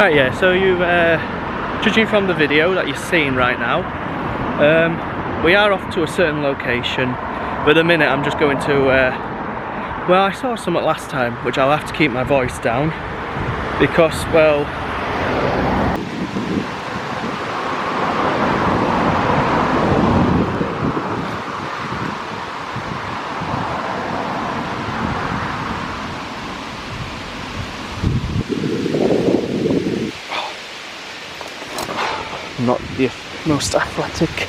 Right, yeah, so you've, judging from the video that you're seeing right now, we are off to a certain location, but at the minute I'm just going to, well, I saw something last time, which I'll have to keep my voice down, because, well, I'm not the most athletic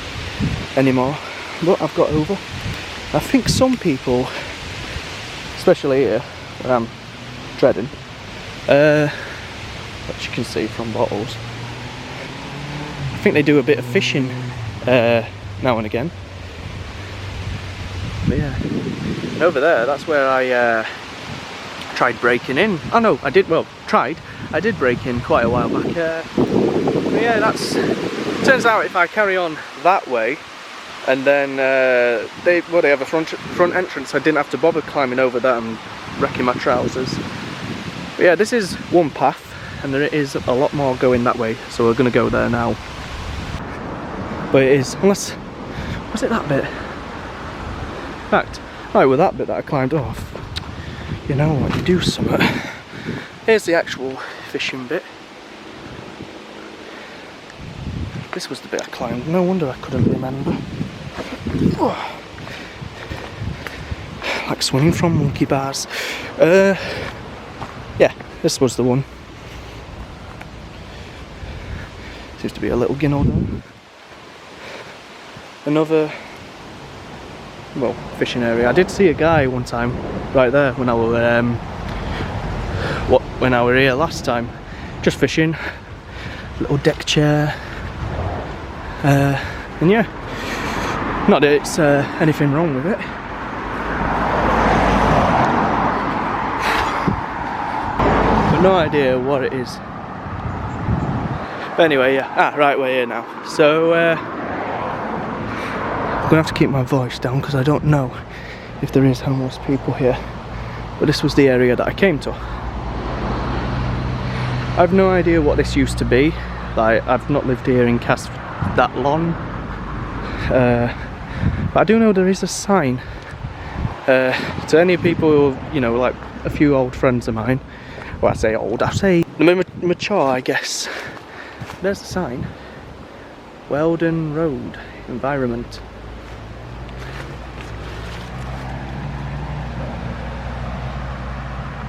anymore, but I've got over. I think some people, especially here where I'm treading, which you can see from bottles, I think they do a bit of fishing now and again. But yeah, and over there, that's where I tried breaking in. Oh no, I did break in quite a while back. But yeah, turns out if I carry on that way, and then they have a front entrance, I didn't have to bother climbing over that and wrecking my trousers. But yeah, this is one path, and there is a lot more going that way, so we're going to go there now. But it is, unless, was it that bit? In fact, right, with that bit that I climbed off, you know what, you do something. Here's the actual fishing bit. This was the bit I climbed, no wonder I couldn't remember. Oh. Like swinging from monkey bars. Yeah, this was the one. Seems to be a little ginnel there. Another, well, fishing area. I did see a guy one time right there when I were here last time, just fishing. Little deck chair. And yeah, not that it's anything wrong with it. But no idea what it is. But anyway, yeah, right, we're here now. So I'm gonna have to keep my voice down because I don't know if there is homeless people here. But this was the area that I came to. I've no idea what this used to be. Like, I've not lived here in Cas that long, but I do know there is a sign to any people who, you know, like a few old friends of mine. Well, I say old, I say mature, I guess. There's a sign: Weldon Road Environment.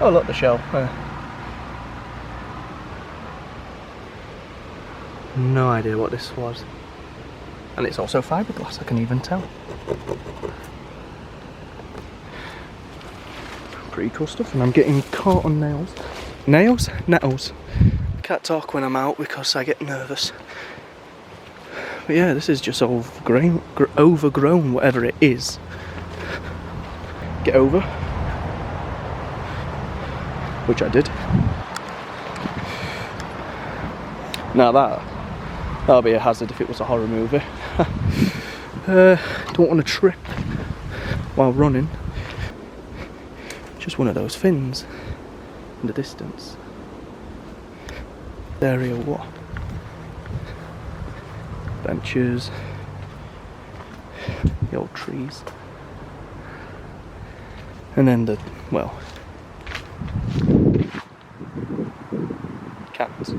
Oh look, the shell. No idea what this was. And it's also fiberglass, I can even tell. Pretty cool stuff, and I'm getting caught on nails. Nails? Nettles. I can't talk when I'm out because I get nervous. But yeah, this is just overgrown, whatever it is. Get over. Which I did. Now that'll be a hazard if it was a horror movie. Don't want to trip while running. Just one of those fins in the distance. Area what? Benches. The old trees. And then the, well, cats.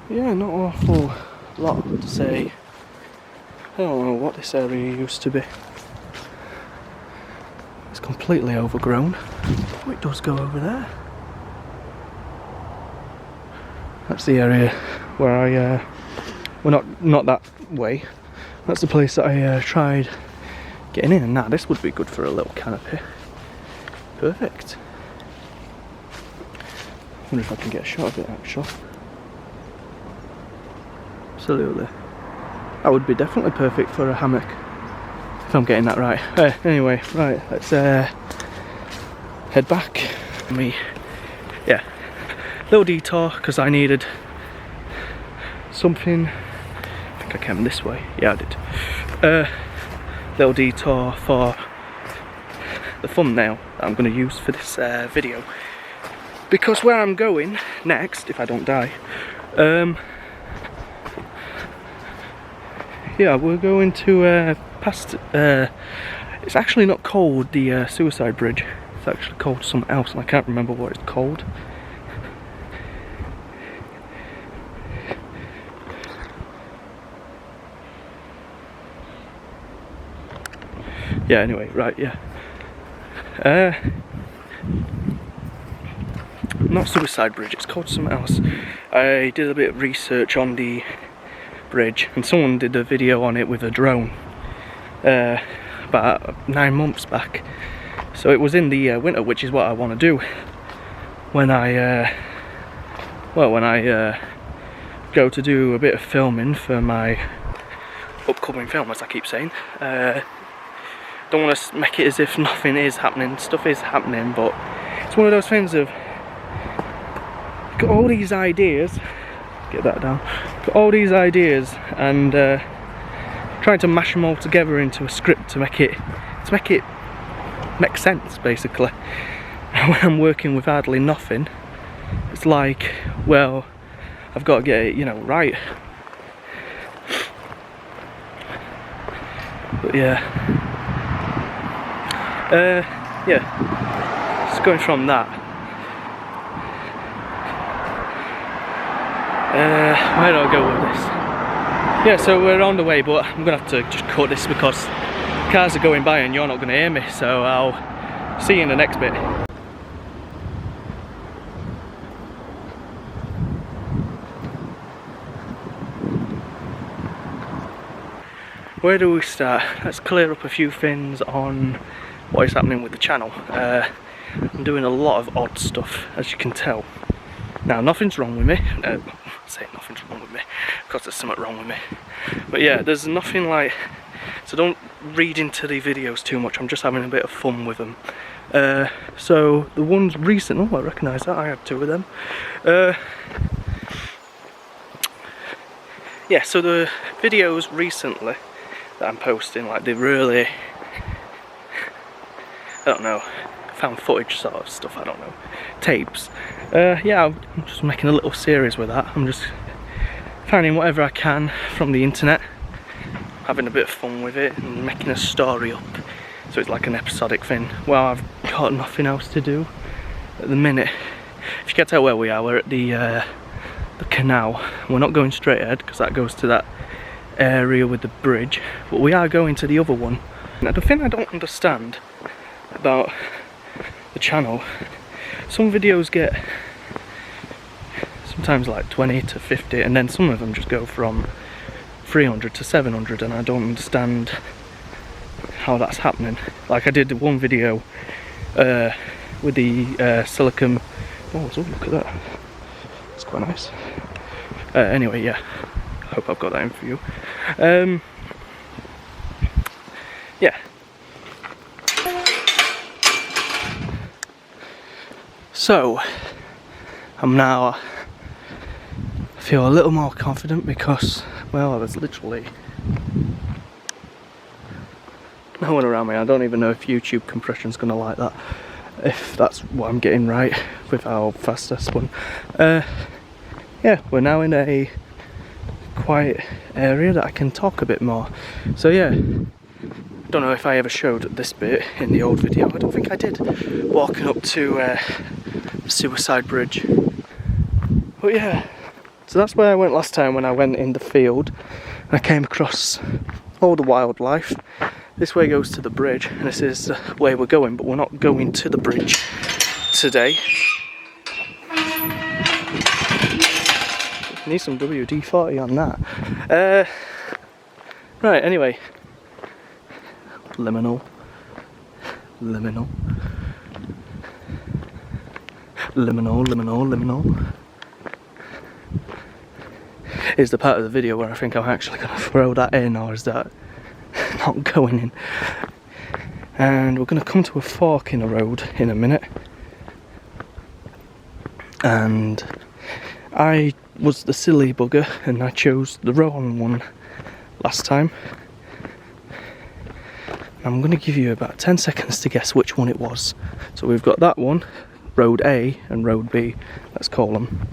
Yeah, not an awful lot to say. I don't know what this area used to be. It's completely overgrown. Oh, it does go over there. That's the area where I, well, not that way. That's the place that I tried getting in, and now this would be good for a little canopy. Perfect. I wonder if I can get a shot of it actually. Absolutely. That would be definitely perfect for a hammock, if I'm getting that right. Anyway, right, let's head back. Yeah, little detour because I needed something. I think I came this way. Yeah, I did. Little detour for the thumbnail that I'm going to use for this video. But because where I'm going next, if I don't die, yeah, we're going to past, it's actually not called the Suicide Bridge, it's actually called something else and I can't remember what it's called. Yeah, anyway, right, yeah. Not Suicide Bridge, it's called something else. I did a bit of research on the bridge and someone did a video on it with a drone about 9 months back. So it was in the winter, which is what I want to do when I go to do a bit of filming for my upcoming film, as I keep saying. Don't want to make it as if nothing is happening. Stuff is happening, but it's one of those things of got all these ideas. Get that down. Got all these ideas and trying to mash them all together into a script to make it make sense, basically. When I'm working with hardly nothing, it's like, well, I've got to get it, you know, right. But yeah. Yeah, just going from that. Where do I go with this? Yeah, so we're on the way, but I'm gonna have to just cut this because cars are going by and you're not gonna hear me, so I'll see you in the next bit. Where do we start? Let's clear up a few things on what is happening with the channel. I'm doing a lot of odd stuff, as you can tell. Now, nothing's wrong with me. I say nothing's wrong with me because there's something wrong with me. But yeah, there's nothing like. So don't read into the videos too much. I'm just having a bit of fun with them. So the ones recent. Oh, I recognise that. I had 2 of them. Yeah. So the videos recently that I'm posting, like, they really, I don't know, found footage sort of stuff, I don't know, tapes. Yeah, I'm just making a little series with that. I'm just finding whatever I can from the internet, having a bit of fun with it and making a story up, so it's like an episodic thing. Well, I've got nothing else to do at the minute. If you can't tell where we are, we're at the canal. We're not going straight ahead because that goes to that area with the bridge, but we are going to the other one. Now, the thing I don't understand about the channel, some videos get sometimes like 20 to 50 and then some of them just go from 300 to 700 and I don't understand how that's happening. Like I did one video with the silicone. Oh, look at that, it's quite nice. Anyway, yeah, I hope I've got that in for you. Yeah. So, I feel a little more confident because, well, there's literally no one around me. I don't even know if YouTube compression's gonna like that, if that's what I'm getting right with how fast I spun. Yeah, we're now in a quiet area that I can talk a bit more. So yeah, don't know if I ever showed this bit in the old video. I don't think I did, walking up to the Suicide Bridge. But yeah, so that's where I went last time when I went in the field. I came across all the wildlife. This way goes to the bridge, and this is the way we're going, but we're not going to the bridge today. Need some WD-40 on that. Right, anyway. Liminal. Is the part of the video where I think I'm actually going to throw that in, or is that not going in? And we're going to come to a fork in the road in a minute. And I was the silly bugger and I chose the wrong one last time. I'm going to give you about 10 seconds to guess which one it was. So we've got that one road A and road B, let's call them.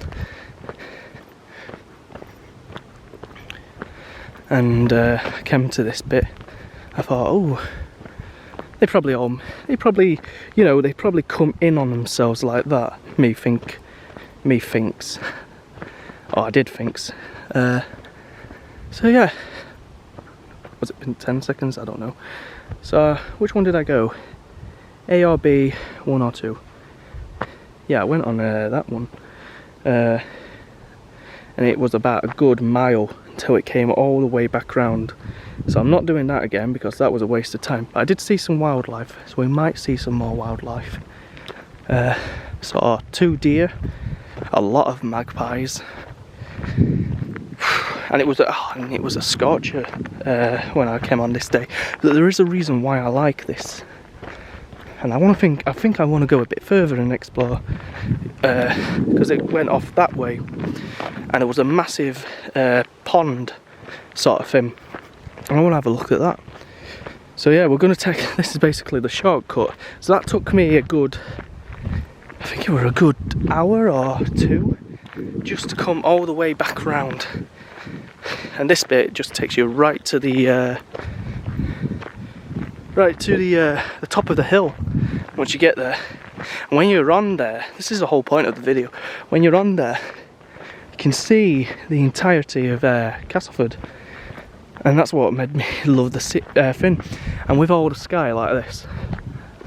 And came to this bit. I thought, oh, they probably, you know, they probably come in on themselves like that. Me thinks. Oh, I did thinks. So yeah. Was it been 10 seconds? I don't know. So which one did I go? A or B, 1 or 2? Yeah, I went on that one. And it was about a good mile until it came all the way back round. So I'm not doing that again because that was a waste of time. But I did see some wildlife, so we might see some more wildlife. Saw 2 deer, a lot of magpies, and it was a scorcher when I came on this day. But there is a reason why I like this, and I think I want to go a bit further and explore, because it went off that way, and it was a massive pond sort of thing. And I want to have a look at that. So yeah, we're going to take, this is basically the shortcut. So that took me a good, I think it were a good hour or 2 just to come all the way back round. And this bit just takes you right to the top of the hill once you get there. And when you're on there, this is the whole point of the video, when you're on there you can see the entirety of Castleford. And that's what made me love the thing. And with all the sky like this.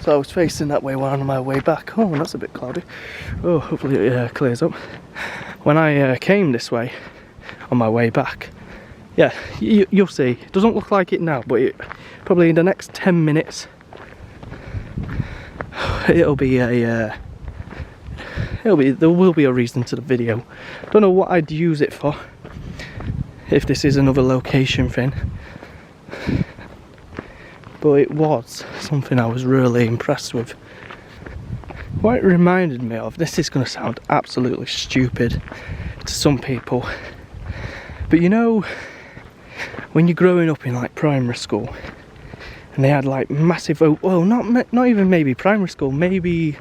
So I was facing that way while on my way back. Oh, that's a bit cloudy. Oh, hopefully it clears up. When I came this way on my way back, yeah, you'll see. It doesn't look like it now, but probably in the next 10 minutes, there will be a reason to the video. Don't know what I'd use it for. If this is another location thing, but it was something I was really impressed with. What it reminded me of, this is going to sound absolutely stupid to some people, but you know when you're growing up in like primary school and they had like massive, well not even maybe primary school, maybe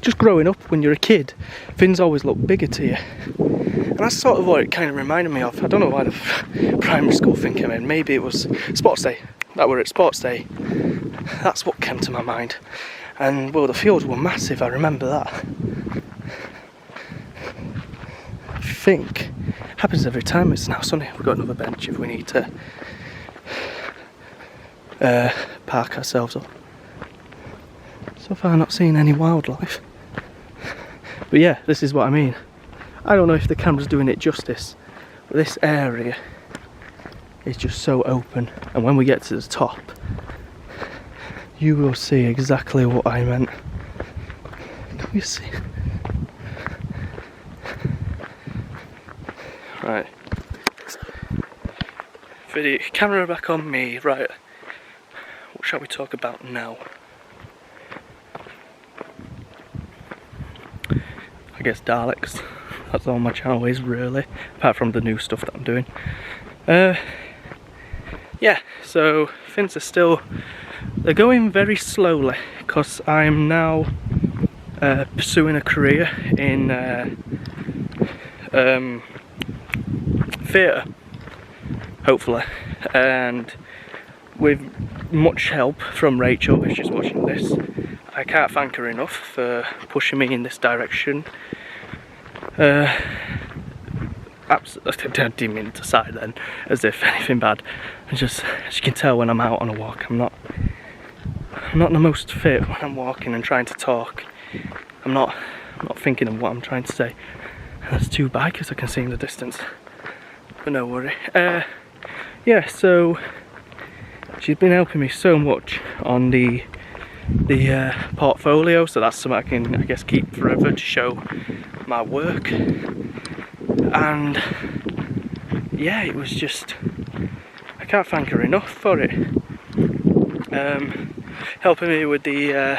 just growing up when you're a kid, things always look bigger to you. And that's sort of what it kind of reminded me of. I don't know why the primary school thing came in. Maybe it was sports day. That were at sports day. That's what came to my mind. And well, the fields were massive, I remember that. I think it happens every time. It's now sunny. We've got another bench if we need to park ourselves up. So far not seeing any wildlife. But yeah, this is what I mean. I don't know if the camera's doing it justice, but this area is just so open, and when we get to the top you will see exactly what I meant. Can you see? Right. Video camera back on me, right. What shall we talk about now? I guess Daleks. That's all my channel is really, apart from the new stuff that I'm doing. Yeah, so things are they're going very slowly because I'm now pursuing a career in theatre, hopefully, and with much help from Rachel, if she's watching this. I can't thank her enough for pushing me in this direction. I didn't mean to sigh then, as if anything bad. It's just, as you can tell when I'm out on a walk, I'm not the most fit when I'm walking and trying to talk. I'm not thinking of what I'm trying to say. And there's 2 bikers I can see in the distance, but no worry. Yeah, so she's been helping me so much on the portfolio, so that's something I can, I guess, keep forever to show my work. And yeah, it was just, I can't thank her enough for it. Helping me with the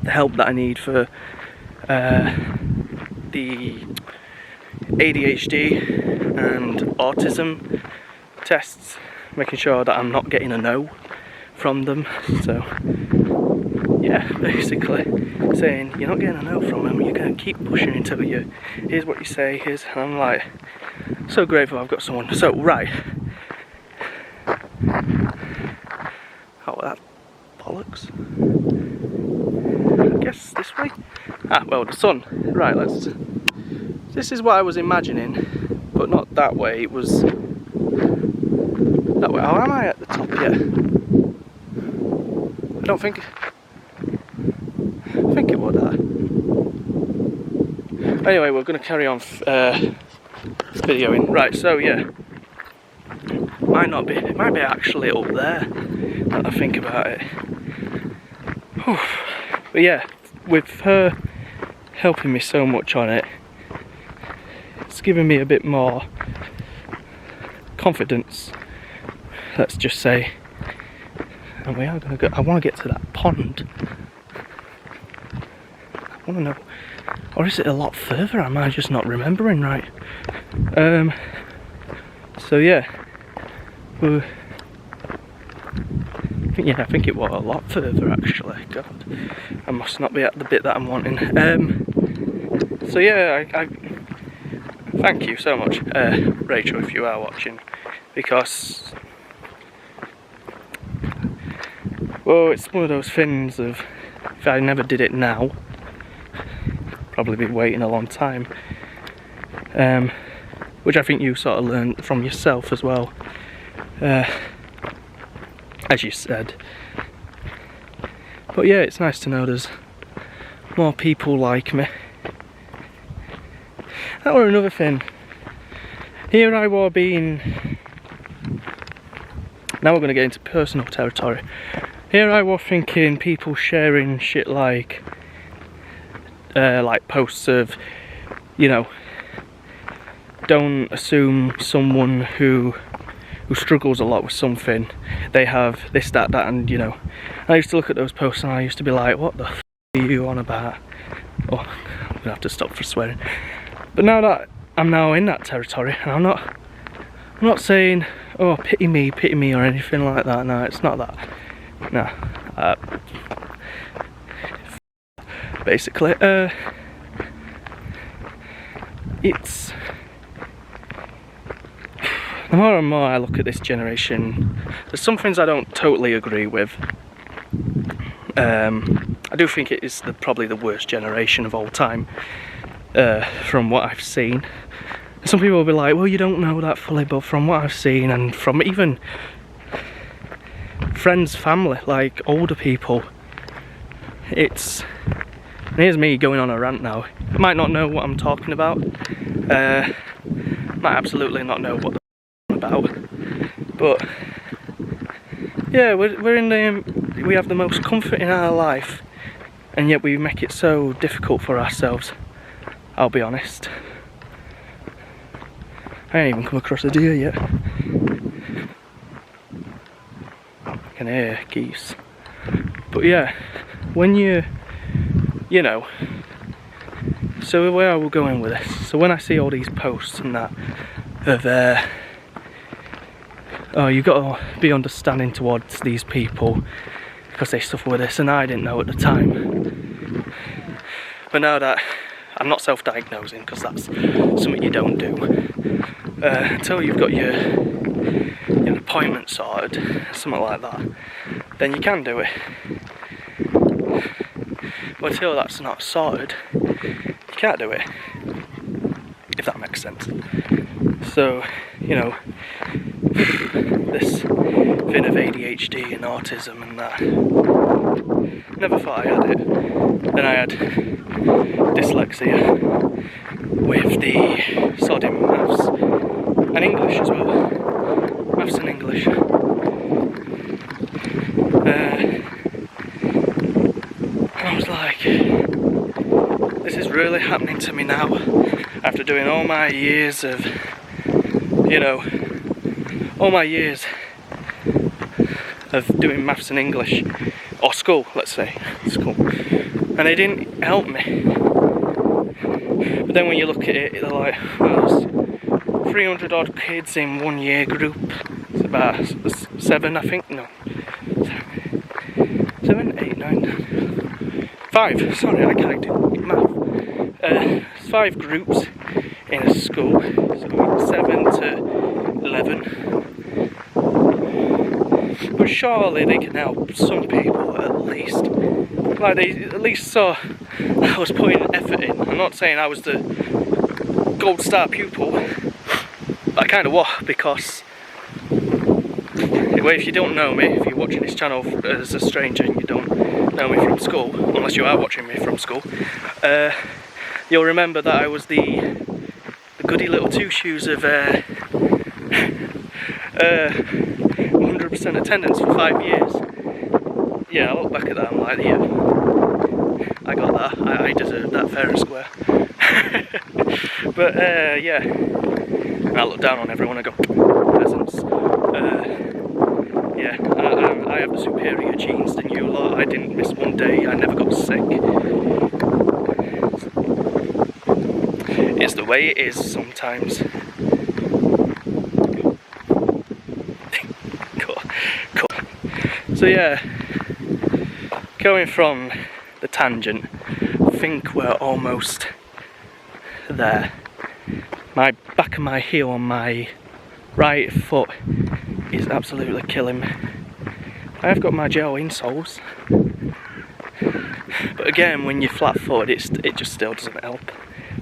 help that I need for the ADHD and autism tests, making sure that I'm not getting a no from them. So yeah, basically saying you're not getting a no from them, you're going to keep pushing until you, here's what you say, here's, and I'm like, so grateful I've got someone. So right, oh, that bollocks, I guess this way, well, the sun, right, this is what I was imagining, but not that way, it was that way. Oh, am I at the top yet? I think it was that. Anyway, we're going to carry on videoing. Right, so yeah, it might be actually up there, now that I think about it. Whew. But yeah, with her helping me so much on it, it's given me a bit more confidence, let's just say. And we are going to go, I want to get to that pond. I want to know, or is it a lot further? Am I just not remembering right? So yeah, I think it was a lot further actually. God, I must not be at the bit that I'm wanting. So yeah, I thank you so much, Rachel, if you are watching, because, well, it's one of those things of, if I never did it now, probably be waiting a long time, which I think you sort of learned from yourself as well, as you said. But yeah, it's nice to know there's more people like me. That were another thing. Here I was being, now we're going to get into personal territory. Here I was thinking people sharing shit like posts of, you know, don't assume someone who struggles a lot with something, they have this, that, and, you know. I used to look at those posts and I used to be like, what the f are you on about? Oh, I'm going to have to stop for swearing. But now that I'm now in that territory, and I'm not saying, oh, pity me or anything like that. No, it's not that. No. Basically, it's, the more and more I look at this generation, there's some things I don't totally agree with. I do think it is probably the worst generation of all time, from what I've seen. Some people will be like, well, you don't know that fully, but from what I've seen, and from even friends, family, like older people, it's, and here's me going on a rant now. I might not know what I'm talking about, might absolutely not know what I'm about, but yeah, we're in the, we have the most comfort in our life, and yet we make it so difficult for ourselves. I'll be honest, I ain't even come across a deer yet. I can hear geese. But yeah, when you know, so where are we going with this? So when I see all these posts and that of oh, you've got to be understanding towards these people because they suffer with this, and I didn't know at the time. But now that I'm not self-diagnosing, because that's something you don't do until you've got your appointment sorted, something like that, then you can do it. But until that's not sorted, you can't do it, if that makes sense. So, you know, this thing of ADHD and autism and that, never thought I had it. Then I had dyslexia with the sodding maths and English as well. Maths and English. I was like, this is really happening to me now, after doing all my years of, you know, all my years of doing maths and English, or school, let's say, school, and they didn't help me. But then when you look at it, they're like, well, there's 300 odd kids in one year group. It's about 7, I think, no, 7, 8, 9, 5. Sorry, I can't do math. 5 groups in a school, so 7 to 11. But surely they can help some people at least. Like they at least saw I was putting effort in. I'm not saying I was the gold star pupil. I kind of was, because anyway, if you don't know me, if you're watching this channel as a stranger and you don't know me from school, unless you are watching me from school, you'll remember that I was the goody little two shoes of 100% attendance for 5 years. Yeah, I look back at that, I'm like, yeah, I got that. I deserved that fair and square. But yeah, and I look down on everyone and go, peasants. Yeah, I have the superior genes than you lot. I didn't miss one day, I never got sick. It's the way it is sometimes. Cool. So yeah, going from the tangent, I think we're almost there. My back of my heel on my right foot is absolutely killing me. I have got my gel insoles, but again, when you're flat-footed, it just still doesn't help.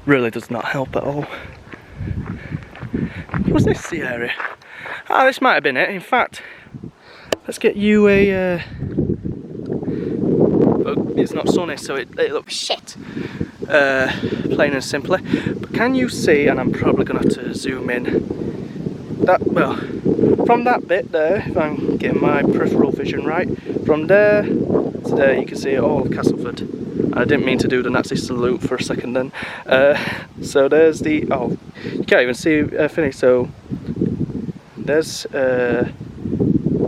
Really does not help at all. Was this the area? Ah, this might have been it. In fact, let's get you a. It's not sunny, so it looks shit. Plain and simply. But can you see? And I'm probably gonna have to zoom in. That, well, from that bit there, if I'm getting my peripheral vision right, from there to there, you can see all of Castleford. I didn't mean to do the Nazi salute for a second then. So there's the, oh, you can't even see finish. So there's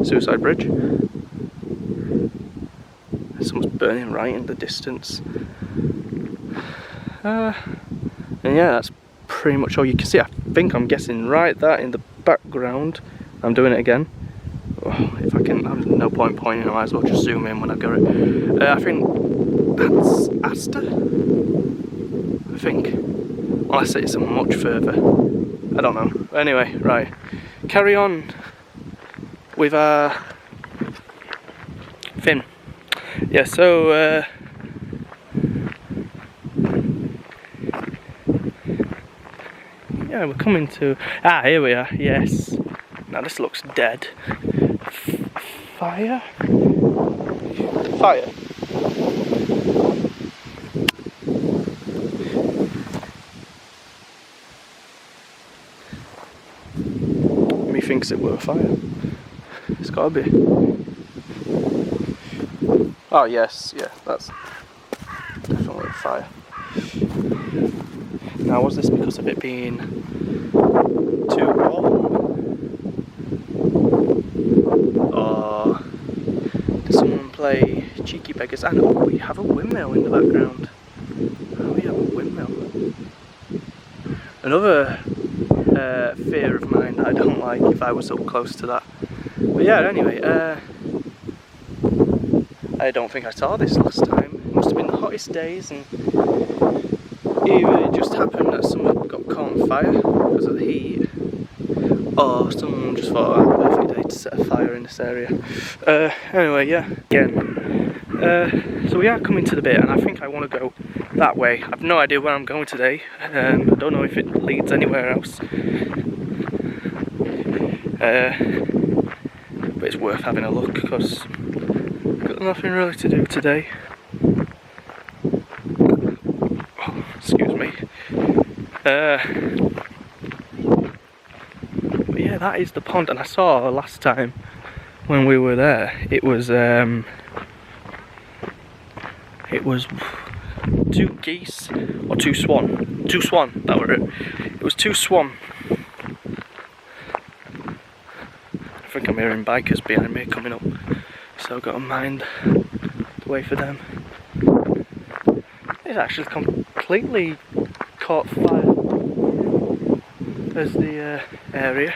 Suicide Bridge. Someone's burning right in the distance. And yeah, that's pretty much all you can see. I think I'm guessing right that in the background. I'm doing it again. Oh, if I can, there's no point pointing, I might as well just zoom in when I've got it. I think that's Astor. I think. Unless it's much further. I don't know. Anyway, right. Carry on with our fin. Yeah, so yeah, we're coming to, here we are, yes. Now this looks dead. Fire? Fire. Methinks it were a fire. It's gotta be. Oh yes, yeah, that's definitely a fire. Now, was this because of it being too warm? Or did someone play cheeky beggars? I know we have a windmill in the background. Oh, we have a windmill. Another fear of mine that I don't like if I was up close to that. But yeah, anyway, I don't think I saw this last time. It must have been the hottest days, and either it just happened that someone got caught on fire because of the heat, or someone just thought, oh, perfect day to set a fire in this area. Anyway, yeah, again. So we are coming to the bit, and I think I want to go that way. I've no idea where I'm going today. I don't know if it leads anywhere else. But it's worth having a look because I've got nothing really to do today. Oh, excuse me. But yeah, that is the pond, and I saw last time when we were there, it was two geese or two swan. Two swan, that were it. It was two swan. I think I'm hearing bikers behind me coming up, so I've got to mind the way for them. It's actually completely caught fire. There's the area.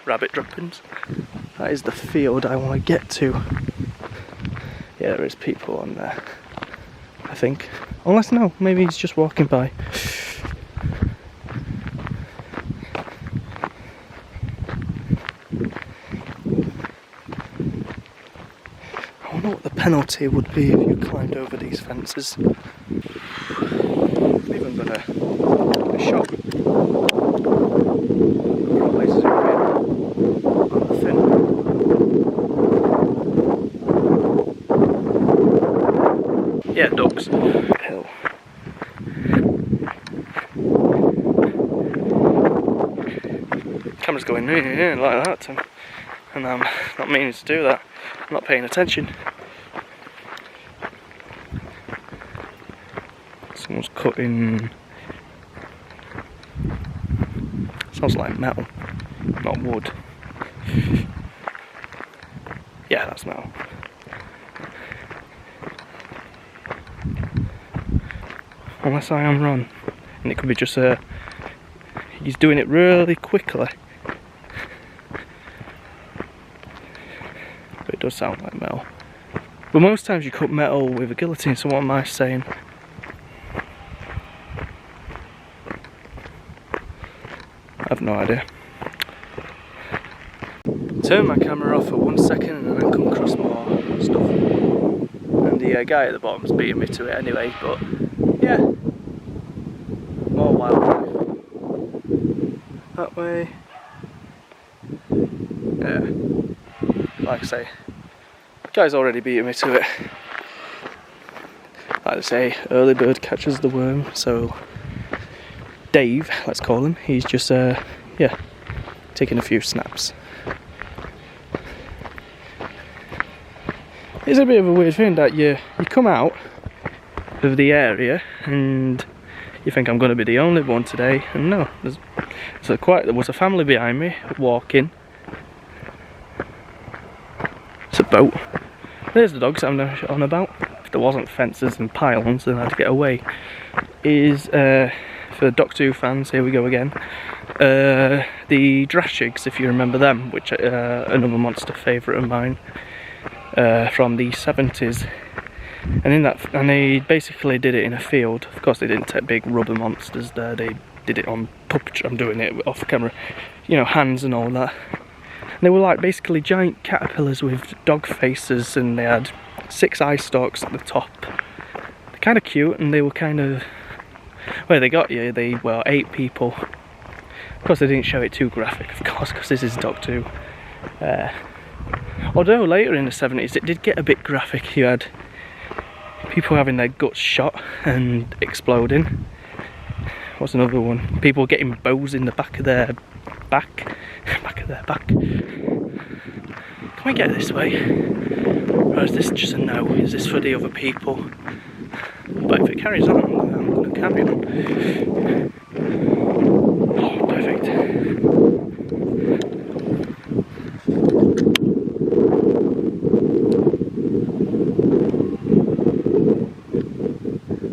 Rabbit droppings. That is the field I want to get to. Yeah, there is people on there, I think. Unless, no, maybe he's just walking by. I wonder what the penalty would be if you climbed over these fences. I've even got a shop. Probably zoom in on the thing. Yeah, ducks. Hill. Camera's going like that, and I'm not meaning to do that. I'm not paying attention. Someone's cutting. Sounds like metal, not wood. Yeah, that's metal. Unless I am wrong, and it could be just he's doing it really quickly. But it does sound like metal. But most times you cut metal with a guillotine, so what am I saying? I have no idea. Turn my camera off for 1 second and then come across more stuff. And the guy at the bottom's beating me to it anyway, but yeah. More wildlife. That way. Yeah. Like I say, the guy's already beating me to it. Like I say, early bird catches the worm, so Dave, let's call him, he's just yeah, taking a few snaps. It's a bit of a weird thing that you come out of the area and you think I'm going to be the only one today, and no, there was a family behind me walking. It's a boat. There's the dogs I'm on about. If there wasn't fences and pylons, then I'd get away. Is for Doctor Who fans, here we go again. The Drashigs, if you remember them, which another monster favourite of mine from the 70s. And they basically did it in a field. Of course, they didn't take big rubber monsters there. They did it on puppetry. I'm doing it off camera, you know, hands and all that. And they were like basically giant caterpillars with dog faces, and they had 6 eye stalks at the top. They're kind of cute, and they were kind of, well, they got you. They were 8 people. Of course, they didn't show it too graphic, of course, because this is Doctor Who. Although later in the 70s, it did get a bit graphic. You had people having their guts shot and exploding. What's another one? People getting bows in the back of their back. Can we get this way? Or is this just a no? Is this for the other people? But if it carries on, I'm going to carry on. Oh, perfect.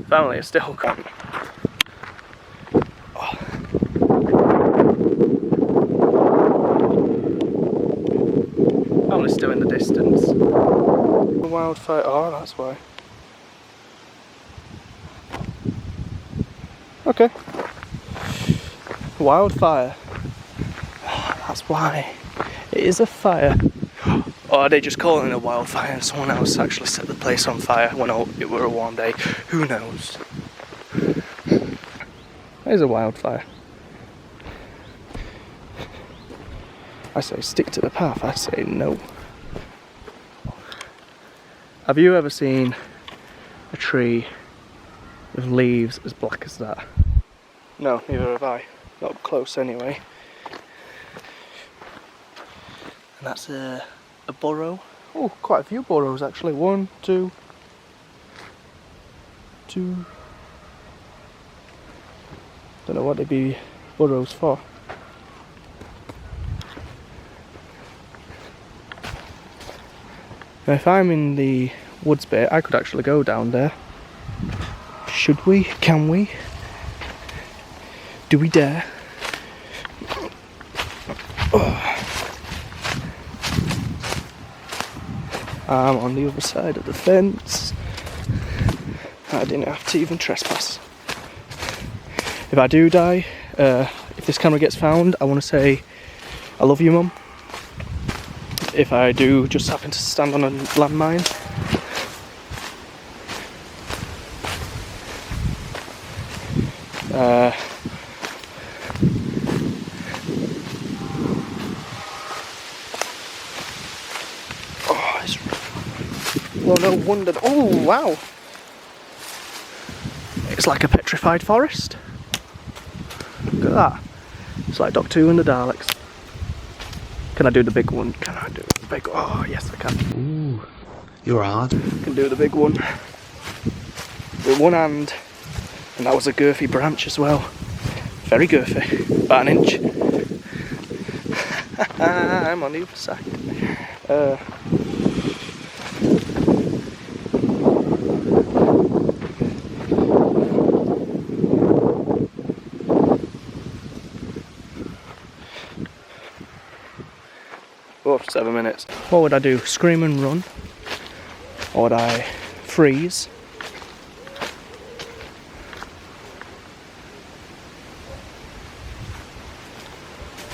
Finally, it's still gone. Only still in the distance. Wildfire. Oh, that's why. Okay. Wildfire. That's why. It is a fire. Or are they just calling it a wildfire and someone else actually set the place on fire when it were a warm day? Who knows? There's a wildfire. I say stick to the path, I say no. Have you ever seen a tree with leaves as black as that? No, neither have I. Not up close anyway. And that's a burrow. Oh, quite a few burrows actually. 1, 2. Don't know what they'd be burrows for. Now if I'm in the woods bit, I could actually go down there. Should we? Can we? Do we dare? Oh. I'm on the other side of the fence. I didn't have to even trespass. If I do die, if this camera gets found, I want to say I love you, Mum. If I do just happen to stand on a landmine, oh, it's, well, no wonder. Oh, wow! It's like a petrified forest. Look at that. It's like Doctor Who and the Daleks. Can I do the big one? Can I do the big one? Oh, yes, I can. Ooh, you're hard. Can do the big one with one hand. And that was a girthy branch as well. Very girthy. About an inch. I'm on the other side. Oh, 7 minutes. What would I do? Scream and run? Or would I freeze?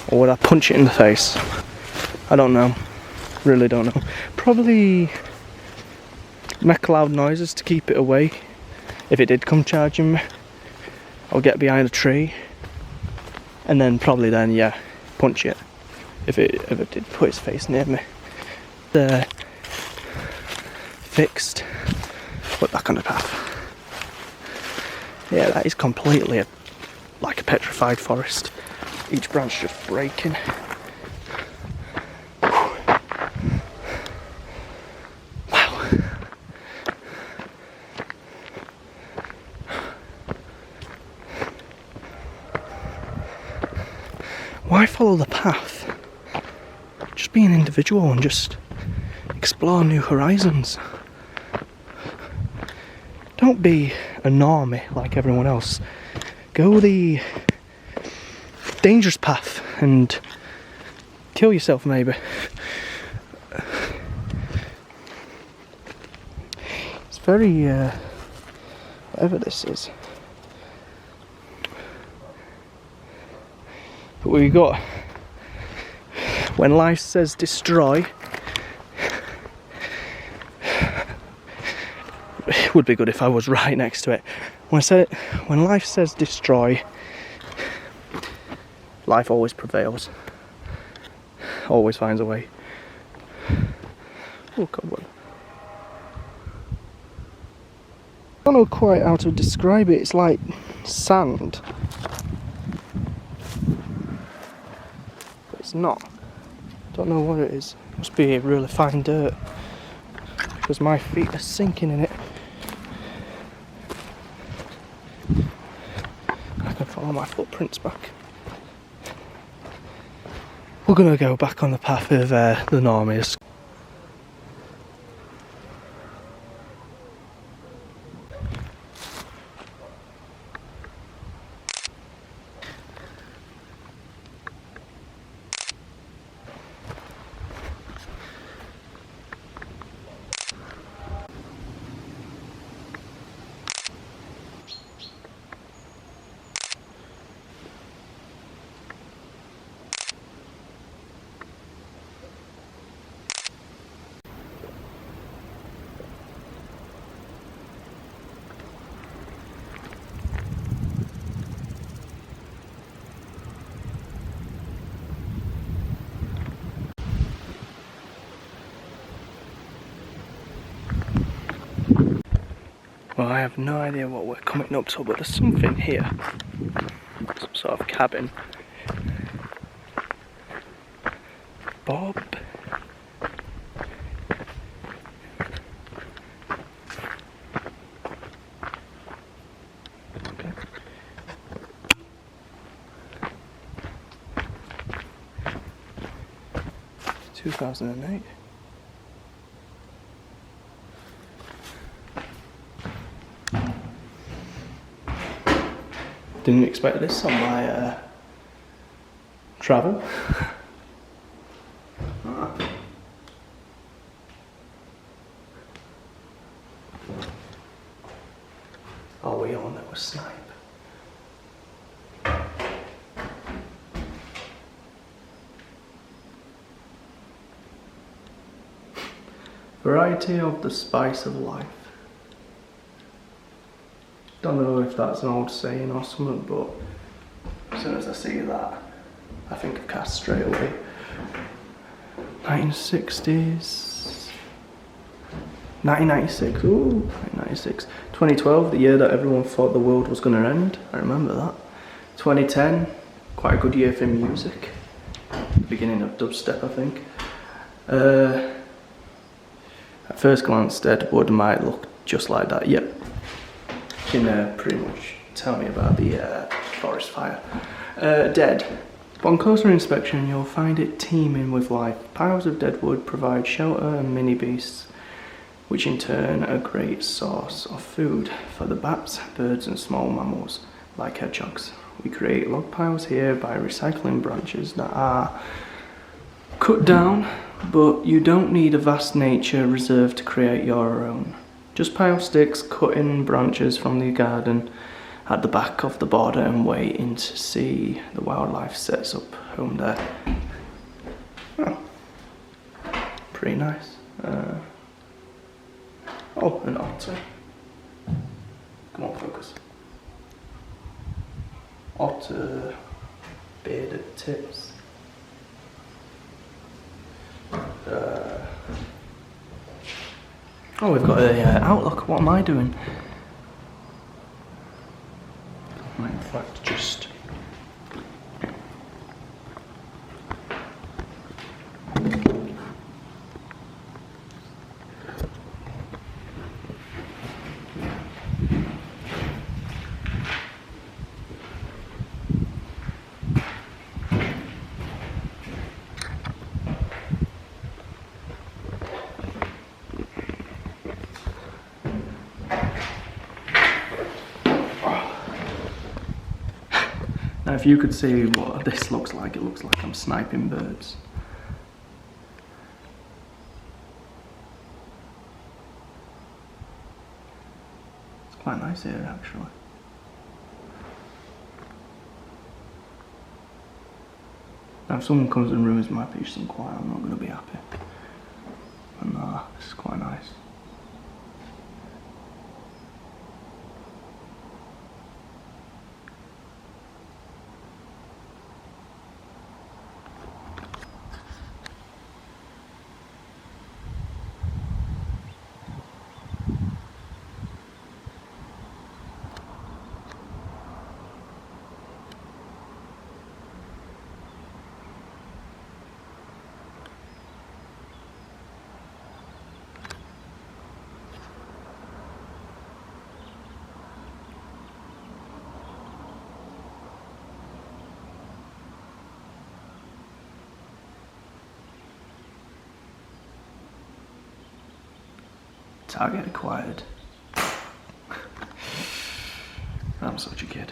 Or would I punch it in the face? I don't know. Really don't know. Probably make loud noises to keep it away. If it did come charging me, I'll get behind a tree. And then probably then, yeah, punch it. If it did put its face near me. Fixed. Put back on the path. Yeah, that is completely like a petrified forest. Each branch just breaking. Wow. Why follow the path? Just be an individual and just explore new horizons. Don't be a normie like everyone else. Go the dangerous path and kill yourself, maybe. It's very whatever this is. But we got when life says destroy. It would be good if I was right next to it. When life says destroy, life always prevails. Always finds a way. Oh, cobweb. I don't know quite how to describe it. It's like sand. But it's not. I don't know what it is. It must be really fine dirt. Because my feet are sinking in it. I can follow my footprints back. We're going to go back on the path of the normies. Well, I have no idea what we're coming up to, but there's something here. Some sort of cabin. Bob. Okay. 2008. Didn't expect this on my travel. Oh, we all know a snipe. Variety of the spice of life. Don't know if that's an old saying or something, but as soon as I see that, I think of Cas straight away. 1960s. 1996, ooh, 1996. 2012, the year that everyone thought the world was going to end. I remember that. 2010, quite a good year for music. Beginning of dubstep, I think. At first glance, Deadwood might look just like that. Yep. You can pretty much tell me about the forest fire. Dead. Upon closer inspection, you'll find it teeming with life. Piles of deadwood provide shelter and mini beasts, which in turn are a great source of food for the bats, birds and small mammals like hedgehogs. We create log piles here by recycling branches that are cut down, but you don't need a vast nature reserve to create your own. Just pile sticks, cutting branches from the garden at the back of the border and waiting to see the wildlife sets up home there. Oh, pretty nice. Oh, an otter. Come on, focus. Otter, bearded tips. Oh, we've got a outlook. What am I doing? Might in fact just... Now if you could see what this looks like, it looks like I'm sniping birds. It's quite nice here actually. Now if someone comes and ruins my peace and quiet, I'm not going to be happy. And this is quite nice. Target acquired. I'm such a kid.